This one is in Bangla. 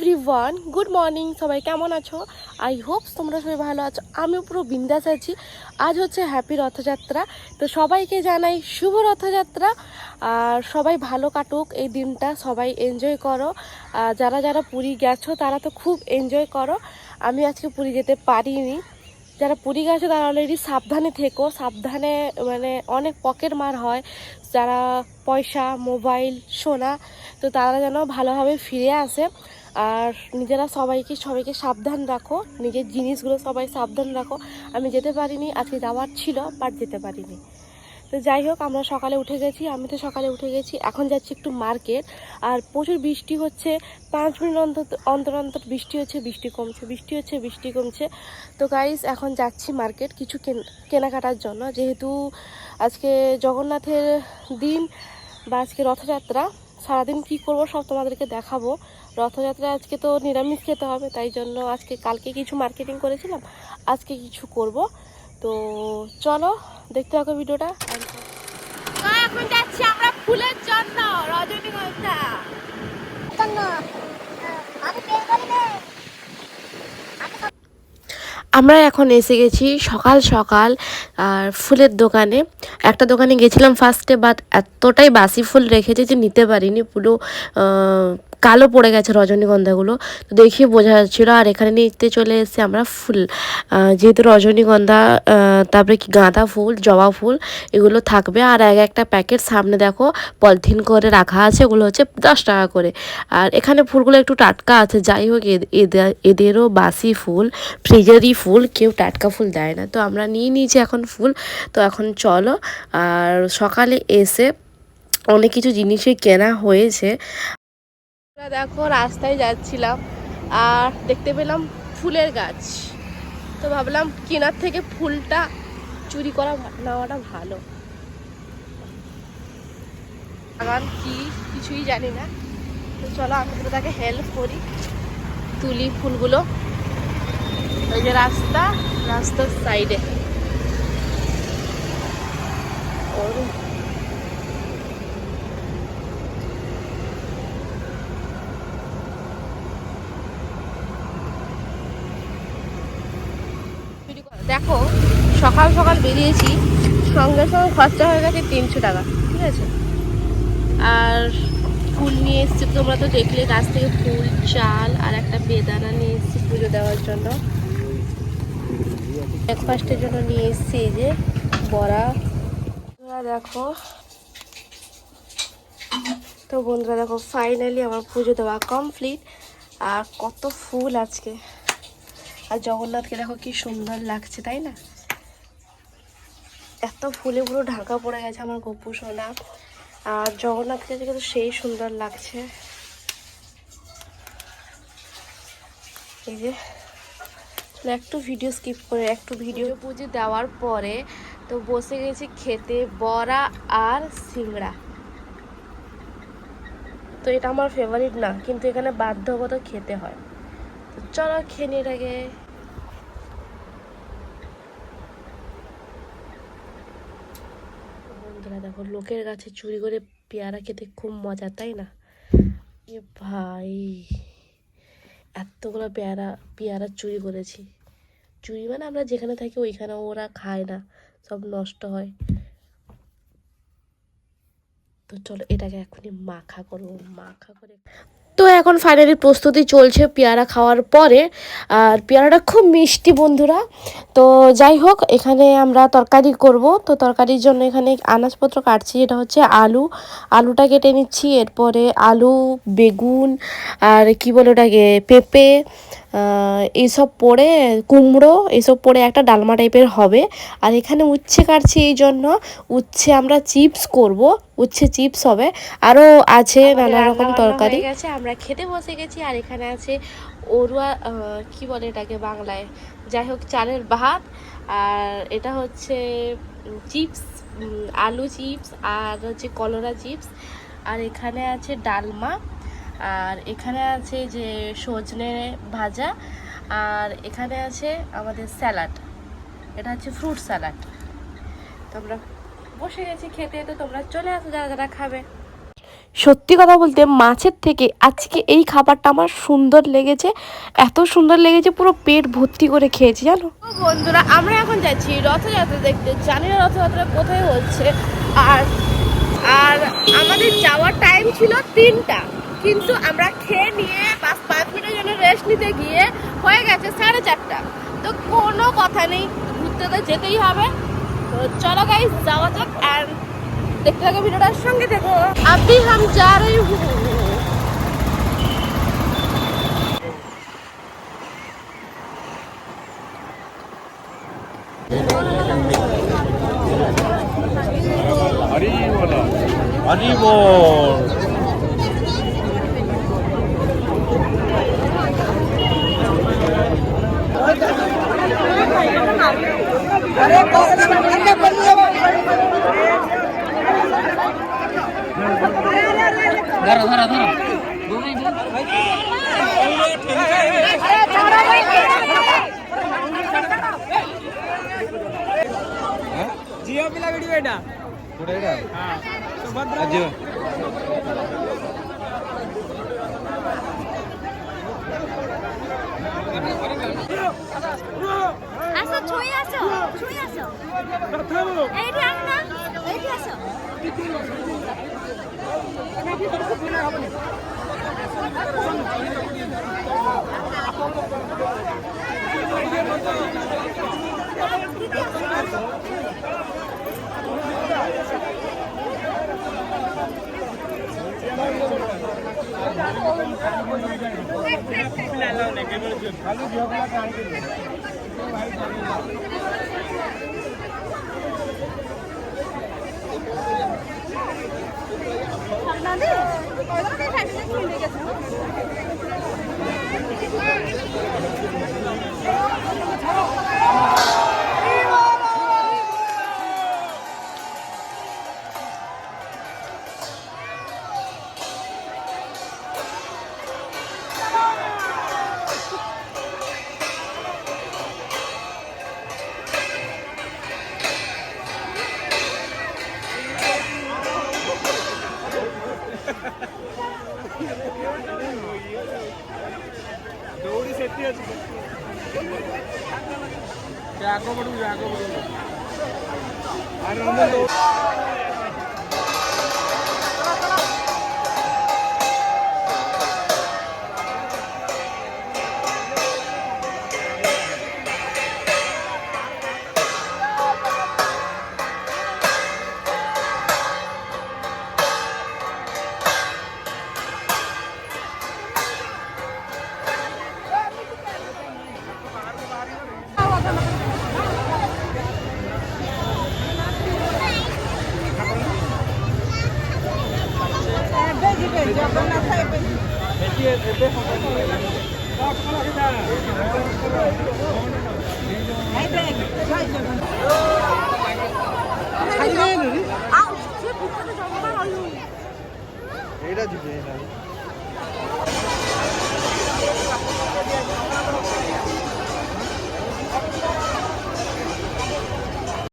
Everyone, good morning. সবাই কেমন আছো? আই হোপ তোমরা সবাই ভালো আছো। আমি পুরো বিন্দাস আছি। আজ হচ্ছে হ্যাপি রথযাত্রা, তো সবাইকে জানাই শুভ রথযাত্রা। আর সবাই ভালো কাটুক এই দিনটা, সবাই এনজয় করো। যারা যারা পুরী গেছো তারা তো খুব এনজয় করো। আমি আজকে পুরী যেতে পারিনি। যারা পুরী গেছে তারা অলরেডি সাবধানে থেকো, সাবধানে, মানে অনেক পকেট মার হয়। যারা পয়সা, মোবাইল, সোনা, তো তারা যেন ভালোভাবে ফিরে আসে। আর নিজেরা সবাইকে সাবধান রাখো, নিজের জিনিসগুলো সবাই সাবধান রাখো। আমি যেতে পারিনি, আজকে যাওয়ার ছিল বাট যেতে পারিনি। তো যাই হোক, আমরা সকালে উঠে গেছি, আমি তো সকালে উঠে গেছি। এখন যাচ্ছি একটু মার্কেট। আর প্রচুর বৃষ্টি হচ্ছে, 5 মিনিট অন্তর অন্তর বৃষ্টি হচ্ছে, বৃষ্টি কমছে, বৃষ্টি হচ্ছে, বৃষ্টি কমছে। তো গাইস, এখন যাচ্ছি মার্কেট কিছু কেনাকাটার জন্য, যেহেতু আজকে জগন্নাথের দিন বা আজকে রথযাত্রা। সারাদিন কী করব সব তোমাদেরকে দেখাবো। রথযাত্রা আজকে তো নিরামিষ খেতে হবে, তাই জন্য কালকে কিছু মার্কেটিং করেছিলাম, আজকে কিছু করব। তো চলো দেখতে থাকো ভিডিওটা। তো এখন যাচ্ছি আমরা ফুলের জন্য, রজনীগন্ধা। আমরা এখন এসে গেছি সকাল সকাল আর ফুলের দোকানে। একটা দোকানে গেছিলাম ফার্স্টে, বাট এতটাই বাসি ফুল রেখেছে যে নিতে পারিনি, পুরো কালো পড়ে গেছে রজনীগন্ধাগুলো। তো দেখিয়ে বোঝা যাচ্ছিলো। আর এখানে নিতে চলে এসেছি আমরা ফুল, যেহেতু রজনীগন্ধা, তারপরে কি গাঁদা ফুল, জবা ফুল, এগুলো থাকবে। আর একটা প্যাকেট সামনে দেখো পলিথিন করে রাখা আছে, ওগুলো হচ্ছে 10 টাকা করে। আর এখানে ফুলগুলো একটু টাটকা আছে। যাই হোক, এদেরও বাসি ফুল, ফ্রিজেরই ফুল, কেউ টাটকা ফুল দেয় না। তো আমরা নিয়ে নিয়েছি এখন ফুল। তো এখন চলো। আর সকালে এসে অনেক কিছু জিনিসই কেনা হয়েছে। দেখো রাস্তায় যাচ্ছিলাম আর দেখতে পেলাম ফুলের গাছ, তো ভাবলাম কেনার থেকে ফুলটা চুরি করা নেওয়াটা ভালো। বাগান কি কিছুই জানি না, তো চলো আমি তো তাকে হেল্প করি, তুলি ফুলগুলো। ওই যে রাস্তার সাইডে দেখো, সকাল সকাল বেরিয়েছি, সঙ্গে সঙ্গে খরচা হয়ে গেছে 300 টাকা, ঠিক আছে। আর ফুল নিয়ে এসেছি, তোমরা তো দেখলে, গাছ থেকে ফুল, চাল আর একটা বেদানা নিয়ে এসেছি পুজো দেওয়ার জন্য। ব্রেকফাস্টের জন্য নিয়ে এসেছি এই যে বড়া। দেখো, তো বন্ধুরা দেখো, ফাইনালি আমার পুজো দেওয়া কমপ্লিট। আর কত ফুল আজকে, আর জগন্নাথকে দেখো কি সুন্দর লাগছে, তাই না? এত ফুলে পুরো ঢাকা পড়ে গেছে আমার গপু সোনা। আর জগন্নাথকে কিন্তু সেই সুন্দর লাগছে। এই যে একটু ভিডিও স্কিপ করে, একটু ভিডিও পুজো দেওয়ার পরে তো বসে গেছি খেতে বড়া আর সিংড়া। তো এটা আমার ফেভারিট না, কিন্তু এখানে বাধ্যগত খেতে হয়। তো চলো খেয়ে নিয়ে এটাকে। বন্ধুরা দেখো, লোকের কাছে চুরি করে পেয়ারা খেতে খুব মজা, তাই না? এ ভাই, এতগুলো পেয়ারা চুরি করেছি। চুরি মানে আমরা যেখানে থাকি ওইখানে, ওরা খায় না, সব নষ্ট হয়। তো চলো এটাকে এখনই মাখা করবো, মাখা করে। তো এখন ফাইনালি প্রস্তুতি চলছে পেয়ারা খাওয়ার পরে। আর পেয়ারাটা খুব মিষ্টি বন্ধুরা। তো যাই হোক, এখানে আমরা তরকারি করব। তো তরকারির জন্য এখানে আনাজপত্র কাটছি। এটা হচ্ছে আলুটা কেটে নিচ্ছি, এরপরে আলু, বেগুন, আর কি বলে ওটাকে, পেঁপে, এইসব পড়ে, কুমড়ো, এইসব পড়ে একটা ডালমা টাইপের হবে। আর এখানে উচ্ছে কাটছি, এই জন্য উচ্ছে আমরা চিপস করব, উচ্ছে চিপস হবে। আরও আছে নানা রকম তরকারি। গেছে, আমরা খেতে বসে গেছি। আর এখানে আছে অরুয়া, কি বলে এটাকে বাংলায়, যাই হোক, চালের ভাত। আর এটা হচ্ছে চিপস, আলু চিপস, আর হচ্ছে কলরা চিপস। আর এখানে আছে ডালমা, আর এখানে আছে যে সজনে ভাজা, আর এখানে আছে আমাদের স্যালাড, এটা হচ্ছে ফ্রুট স্যালাড। তো আমরা বসে গেছি খেতে, তো তোমরা চলে আসো যারা যারা খাবে। সত্যি কথা বলতে মাছের থেকে আজকে এই খাবারটা আমার সুন্দর লেগেছে, এত সুন্দর লেগেছে পুরো পেট ভর্তি করে খেয়েছি জানো। বন্ধুরা আমরা এখন যাচ্ছি রথযাত্রা দেখতে, জানি না রথযাত্রা কোথায় হচ্ছে। আর আর আমাদের যাওয়ার টাইম ছিল 3টা, কিন্তু আমরা খেয়ে নিয়ে 5 মিনিটের জন্য রেস্ট নিতে গিয়ে হয়ে গেছে 4:30। তো কোনো কথা নেই, ঘুরতে তো যেতেই হবে। তো চলো গাইস যাওয়া যাক, অ্যান্ড देखते रहो वीडियोटार संगे देखो। अभी हम जा रहे हूँ ধরো ধরো ধরো जियो पिला वीडियो बेटा पुढे रे हां सुभद्रा जियो আসো ছুঁই আসো এইটি আস না এইটি আসো दौड़ी सेफ्टी ଅଛି କେ ଆଗ ବଢୁ ଆରେ এইটা দিবে